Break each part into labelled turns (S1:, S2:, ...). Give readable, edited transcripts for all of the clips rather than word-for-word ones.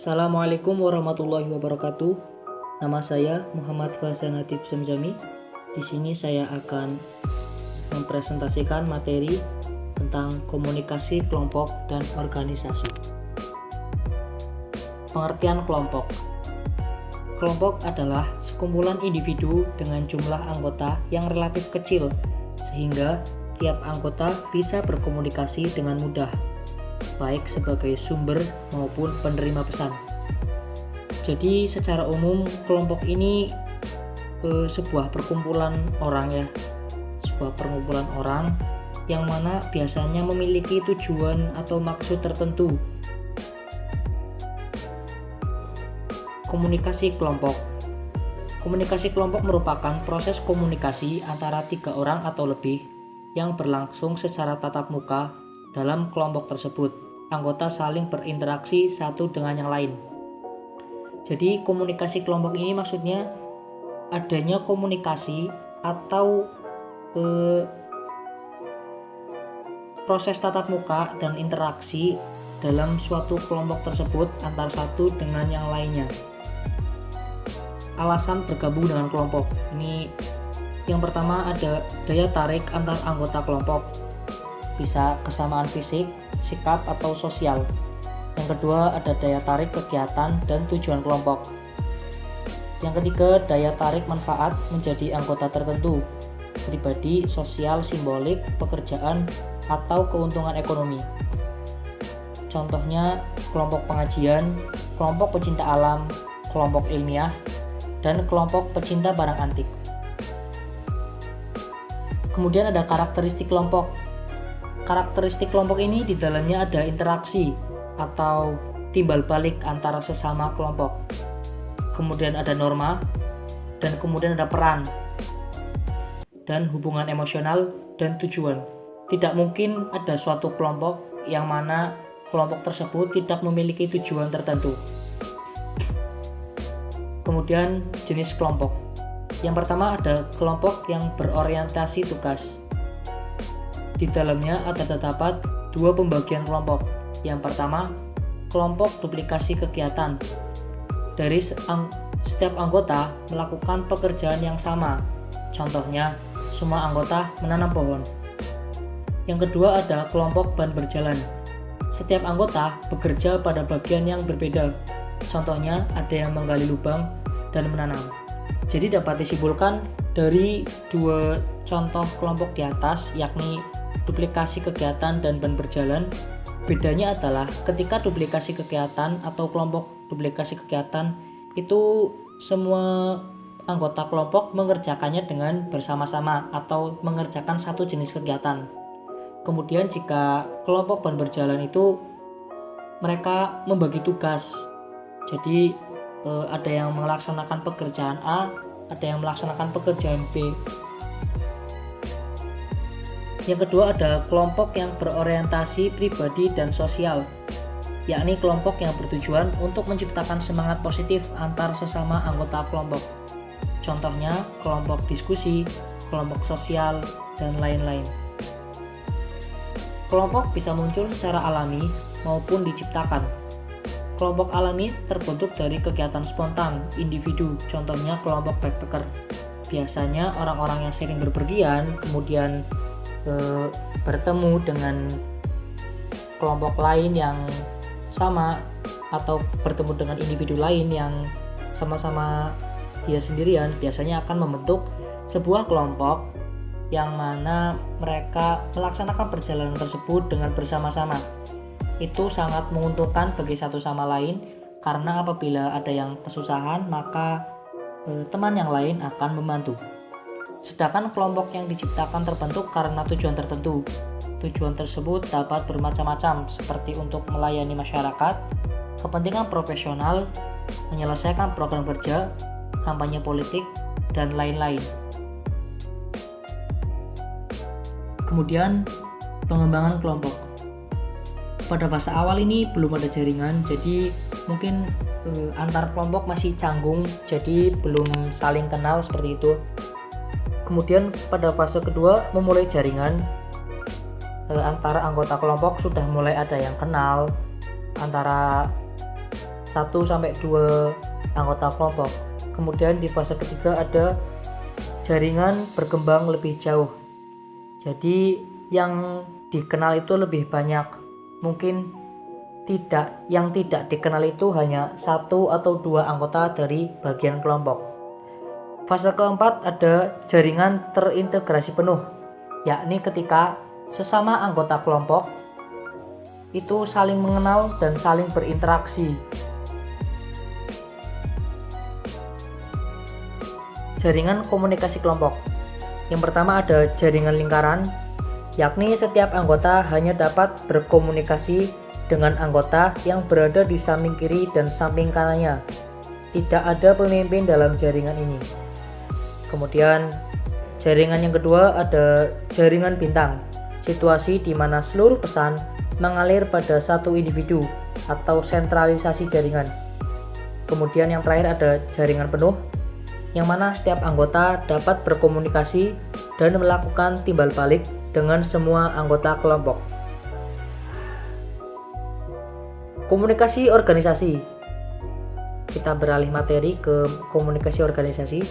S1: Assalamualaikum warahmatullahi wabarakatuh. Nama saya Muhammad Faizan Latif Zamzami. Di sini saya akan mempresentasikan materi tentang komunikasi kelompok dan organisasi. Pengertian kelompok. Kelompok adalah sekumpulan individu dengan jumlah anggota yang relatif kecil, sehingga tiap anggota bisa berkomunikasi dengan mudah, baik sebagai sumber maupun penerima pesan. Jadi secara umum kelompok ini sebuah perkumpulan orang yang mana biasanya memiliki tujuan atau maksud tertentu. Komunikasi kelompok. Komunikasi kelompok merupakan proses komunikasi antara 3 orang atau lebih yang berlangsung secara tatap muka dalam kelompok tersebut. Anggota saling berinteraksi satu dengan yang lain. Jadi komunikasi kelompok ini maksudnya adanya komunikasi atau proses tatap muka dan interaksi dalam suatu kelompok tersebut antara satu dengan yang lainnya. Alasan bergabung dengan kelompok. Ini yang pertama ada daya tarik antar anggota kelompok. Bisa kesamaan fisik, sikap, atau sosial. Yang kedua ada daya tarik kegiatan dan tujuan kelompok. Yang ketiga daya tarik manfaat menjadi anggota tertentu, pribadi, sosial, simbolik, pekerjaan, atau keuntungan ekonomi. Contohnya kelompok pengajian, kelompok pecinta alam, kelompok ilmiah, dan kelompok pecinta barang antik. Kemudian ada karakteristik kelompok. Karakteristik kelompok ini di dalamnya ada interaksi atau timbal balik antara sesama kelompok. Kemudian ada norma, dan kemudian ada peran, dan hubungan emosional dan tujuan. Tidak mungkin ada suatu kelompok yang mana kelompok tersebut tidak memiliki tujuan tertentu. Kemudian jenis kelompok. Yang pertama ada kelompok yang berorientasi tugas. Di dalamnya ada terdapat 2 pembagian kelompok. Yang pertama, kelompok duplikasi kegiatan. Dari setiap anggota melakukan pekerjaan yang sama. Contohnya, semua anggota menanam pohon. Yang kedua ada kelompok ban berjalan. Setiap anggota bekerja pada bagian yang berbeda. Contohnya, ada yang menggali lubang dan menanam. Jadi dapat disimpulkan dari 2 contoh kelompok di atas, yakni duplikasi kegiatan dan ban berjalan. Bedanya adalah ketika duplikasi kegiatan atau kelompok duplikasi kegiatan itu semua anggota kelompok mengerjakannya dengan bersama-sama atau mengerjakan satu jenis kegiatan. Kemudian jika kelompok ban berjalan itu mereka membagi tugas. Jadi ada yang melaksanakan pekerjaan A, ada yang melaksanakan pekerjaan B. Yang kedua ada kelompok yang berorientasi pribadi dan sosial, yakni kelompok yang bertujuan untuk menciptakan semangat positif antar sesama anggota kelompok. Contohnya kelompok diskusi, kelompok sosial, dan lain-lain. Kelompok bisa muncul secara alami maupun diciptakan. Kelompok alami terbentuk dari kegiatan spontan individu, contohnya kelompok backpacker. Biasanya orang-orang yang sering berpergian kemudian bertemu dengan kelompok lain yang sama atau bertemu dengan individu lain yang sama-sama dia sendirian, biasanya akan membentuk sebuah kelompok yang mana mereka melaksanakan perjalanan tersebut dengan bersama-sama. Itu sangat menguntungkan bagi satu sama lain karena apabila ada yang kesusahan maka teman yang lain akan membantu. Sedangkan kelompok yang diciptakan terbentuk karena tujuan tertentu. Tujuan tersebut dapat bermacam-macam seperti untuk melayani masyarakat, kepentingan profesional, menyelesaikan program kerja, kampanye politik, dan lain-lain. Kemudian pengembangan kelompok. Pada fase awal ini belum ada jaringan, jadi mungkin antar kelompok masih canggung, jadi belum saling kenal seperti itu. Kemudian pada fase kedua memulai jaringan, antara anggota kelompok sudah mulai ada yang kenal, antara 1-2 anggota kelompok. Kemudian di fase ketiga ada jaringan berkembang lebih jauh. Jadi yang dikenal itu lebih banyak. Mungkin yang tidak dikenal itu hanya 1 atau 2 anggota dari bagian kelompok. Fase keempat ada jaringan terintegrasi penuh, yakni ketika sesama anggota kelompok itu saling mengenal dan saling berinteraksi. Jaringan komunikasi kelompok. Yang pertama ada jaringan lingkaran, yakni setiap anggota hanya dapat berkomunikasi dengan anggota yang berada di samping kiri dan samping kanannya. Tidak ada pemimpin dalam jaringan ini. Kemudian jaringan yang kedua ada jaringan bintang, situasi di mana seluruh pesan mengalir pada satu individu atau sentralisasi jaringan. Kemudian yang terakhir ada jaringan penuh, yang mana setiap anggota dapat berkomunikasi dan melakukan timbal balik dengan semua anggota kelompok. Komunikasi organisasi. Kita beralih materi ke komunikasi organisasi.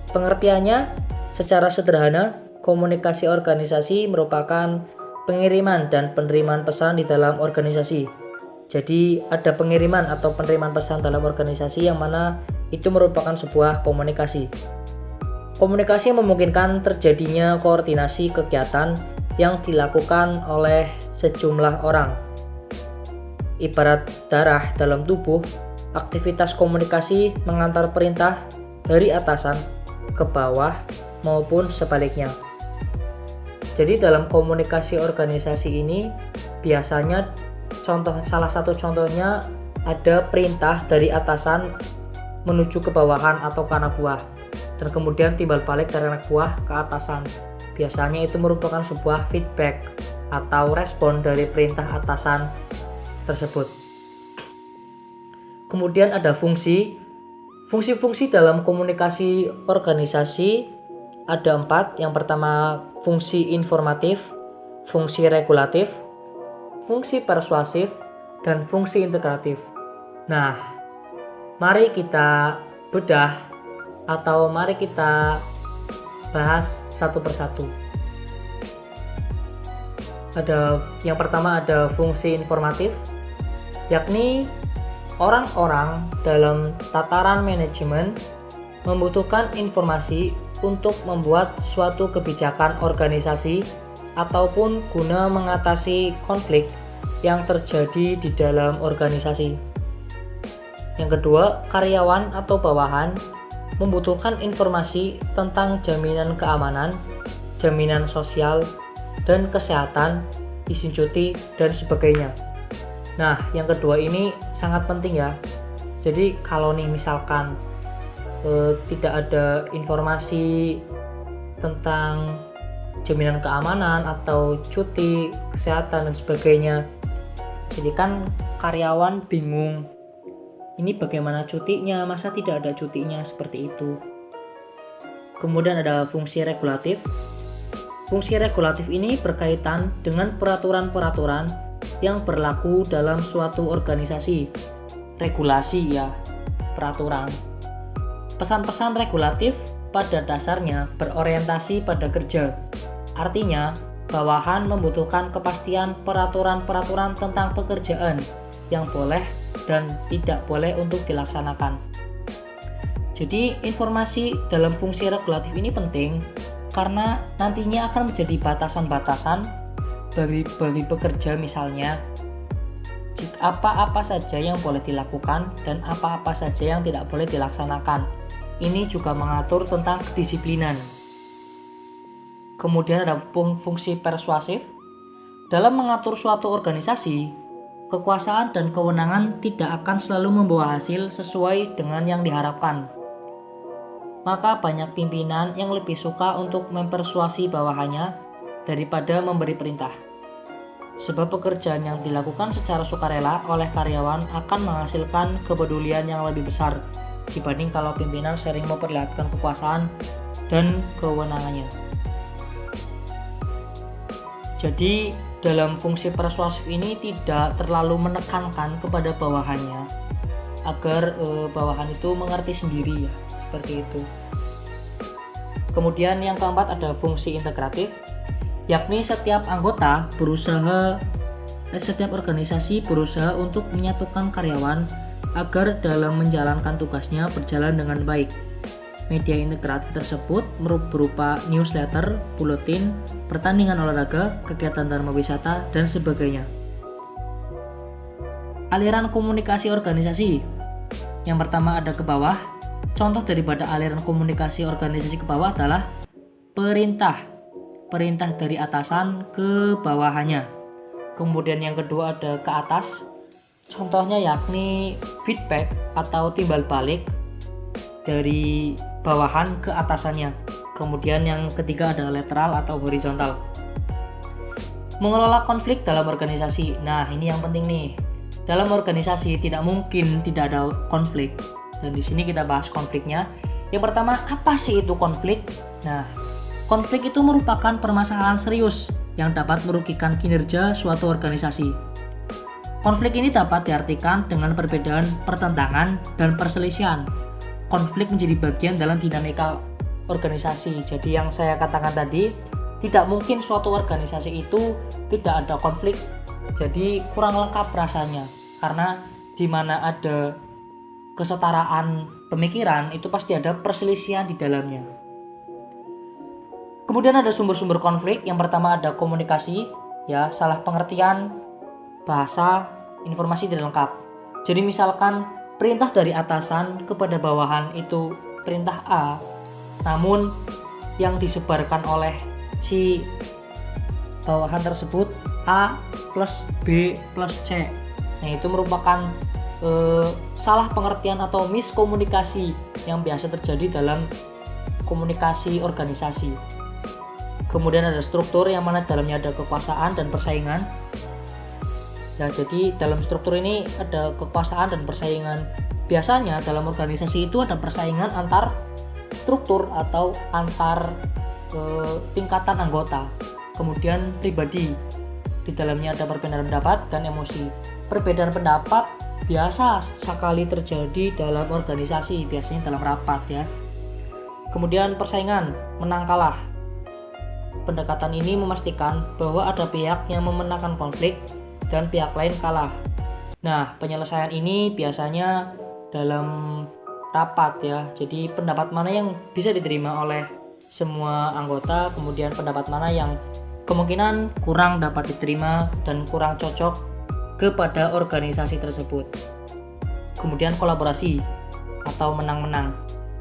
S1: Pengertiannya secara sederhana, komunikasi organisasi merupakan pengiriman dan penerimaan pesan di dalam organisasi. Jadi ada pengiriman atau penerimaan pesan dalam organisasi yang mana itu merupakan sebuah komunikasi. Komunikasi memungkinkan terjadinya koordinasi kegiatan yang dilakukan oleh sejumlah orang. Ibarat darah dalam tubuh, aktivitas komunikasi mengantar perintah dari atasan ke bawah maupun sebaliknya. Jadi dalam komunikasi organisasi ini biasanya salah satu contohnya ada perintah dari atasan menuju ke bawahan atau ke anak buah, dan kemudian timbal balik dari anak buah ke atasan. Biasanya itu merupakan sebuah feedback atau respon dari perintah atasan tersebut. Kemudian ada fungsi-fungsi dalam komunikasi organisasi ada 4. Yang pertama fungsi informatif, fungsi regulatif, fungsi persuasif, dan fungsi integratif. Nah, mari kita bedah atau mari kita bahas satu persatu. Yang pertama ada fungsi informatif, yakni orang-orang dalam tataran manajemen membutuhkan informasi untuk membuat suatu kebijakan organisasi ataupun guna mengatasi konflik yang terjadi di dalam organisasi. Yang kedua, karyawan atau bawahan membutuhkan informasi tentang jaminan keamanan, jaminan sosial, dan kesehatan, izin cuti, dan sebagainya. Nah, yang kedua ini sangat penting ya. Jadi kalau nih misalkan tidak ada informasi tentang jaminan keamanan atau cuti, kesehatan, dan sebagainya, jadi kan karyawan bingung. Ini bagaimana cutinya, masa tidak ada cutinya, seperti itu. Kemudian ada fungsi regulatif. Fungsi regulatif ini berkaitan dengan peraturan-peraturan yang berlaku dalam suatu organisasi. Regulasi ya, peraturan. Pesan-pesan regulatif pada dasarnya berorientasi pada kerja. Artinya, bawahan membutuhkan kepastian peraturan-peraturan tentang pekerjaan yang boleh dan tidak boleh untuk dilaksanakan. Jadi informasi dalam fungsi regulatif ini penting karena nantinya akan menjadi batasan-batasan bagi pekerja, misalnya apa-apa saja yang boleh dilakukan dan apa-apa saja yang tidak boleh dilaksanakan. Ini juga mengatur tentang kedisiplinan. Kemudian ada fungsi persuasif. Dalam mengatur suatu organisasi, kekuasaan dan kewenangan tidak akan selalu membawa hasil sesuai dengan yang diharapkan. Maka banyak pimpinan yang lebih suka untuk mempersuasi bawahannya daripada memberi perintah. Sebab pekerjaan yang dilakukan secara sukarela oleh karyawan akan menghasilkan kepedulian yang lebih besar dibanding kalau pimpinan sering memperlihatkan kekuasaan dan kewenangannya. Jadi dalam fungsi persuasif ini tidak terlalu menekankan kepada bawahannya, agar bawahan itu mengerti sendiri ya, seperti itu. Kemudian yang keempat ada fungsi integratif, yakni setiap organisasi berusaha untuk menyatukan karyawan agar dalam menjalankan tugasnya berjalan dengan baik. Media integratif tersebut berupa newsletter, buletin, pertandingan olahraga, kegiatan dharma wisata, dan sebagainya. Aliran komunikasi organisasi. Yang pertama ada ke bawah. Contoh daripada aliran komunikasi organisasi ke bawah adalah perintah. Perintah dari atasan ke bawahannya. Kemudian yang kedua ada ke atas. Contohnya yakni feedback atau timbal balik dari bawahan ke atasannya. Kemudian yang ketiga ada lateral atau horizontal. Mengelola konflik dalam organisasi. Nah, ini yang penting nih. Dalam organisasi tidak mungkin tidak ada konflik. Dan di sini kita bahas konfliknya. Yang pertama, apa sih itu konflik? Nah, konflik itu merupakan permasalahan serius yang dapat merugikan kinerja suatu organisasi. Konflik ini dapat diartikan dengan perbedaan, pertentangan, dan perselisihan. Konflik menjadi bagian dalam dinamika organisasi. Jadi yang saya katakan tadi, tidak mungkin suatu organisasi itu tidak ada konflik. Jadi kurang lengkap rasanya, karena di mana ada kesetaraan pemikiran itu pasti ada perselisihan di dalamnya. Kemudian ada sumber-sumber konflik. Yang pertama ada komunikasi, ya, salah pengertian, bahasa, informasi tidak lengkap. Jadi misalkan perintah dari atasan kepada bawahan itu perintah A, namun yang disebarkan oleh si bawahan tersebut A plus B plus C. Nah, itu merupakan salah pengertian atau miskomunikasi yang biasa terjadi dalam komunikasi organisasi. Kemudian ada struktur yang mana dalamnya ada kekuasaan dan persaingan. Ya, jadi dalam struktur ini ada kekuasaan dan persaingan. Biasanya dalam organisasi itu ada persaingan antar struktur atau antar tingkatan anggota. Kemudian pribadi. Di dalamnya ada perbedaan pendapat dan emosi. Perbedaan pendapat biasa sekali terjadi dalam organisasi, biasanya dalam rapat ya. Kemudian persaingan, menang kalah. Pendekatan ini memastikan bahwa ada pihak yang memenangkan konflik dan pihak lain kalah. Nah, penyelesaian ini biasanya dalam rapat ya. Jadi pendapat mana yang bisa diterima oleh semua anggota, kemudian pendapat mana yang kemungkinan kurang dapat diterima dan kurang cocok kepada organisasi tersebut. Kemudian kolaborasi atau menang-menang.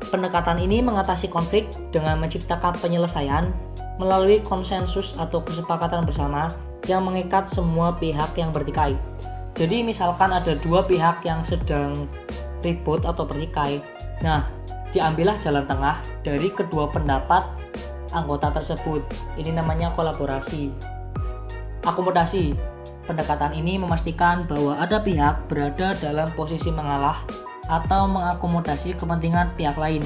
S1: Pendekatan ini mengatasi konflik dengan menciptakan penyelesaian melalui konsensus atau kesepakatan bersama yang mengikat semua pihak yang bertikai. Jadi misalkan ada dua pihak yang sedang ribut atau bertikai. Nah, diambillah jalan tengah dari kedua pendapat anggota tersebut. Ini namanya kolaborasi. Akomodasi. Pendekatan ini memastikan bahwa ada pihak berada dalam posisi mengalah atau mengakomodasi kepentingan pihak lain.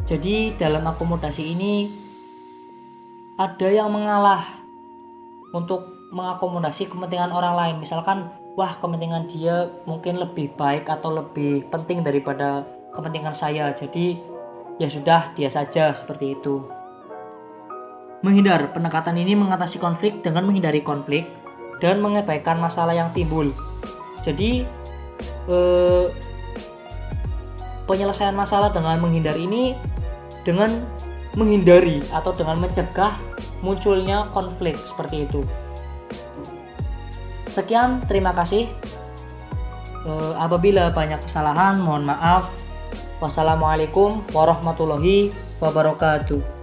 S1: Jadi dalam akomodasi ini ada yang mengalah untuk mengakomodasi kepentingan orang lain. Misalkan, wah, kepentingan dia mungkin lebih baik atau lebih penting daripada kepentingan saya. Jadi ya sudah, dia saja, seperti itu. Menghindar. Pendekatan ini mengatasi konflik dengan menghindari konflik dan mengabaikan masalah yang timbul. Jadi penyelesaian masalah dengan menghindar ini dengan menghindari atau dengan mencegah munculnya konflik, seperti itu. Sekian, terima kasih. Apabila banyak kesalahan, mohon maaf. Wassalamualaikum warahmatullahi wabarakatuh.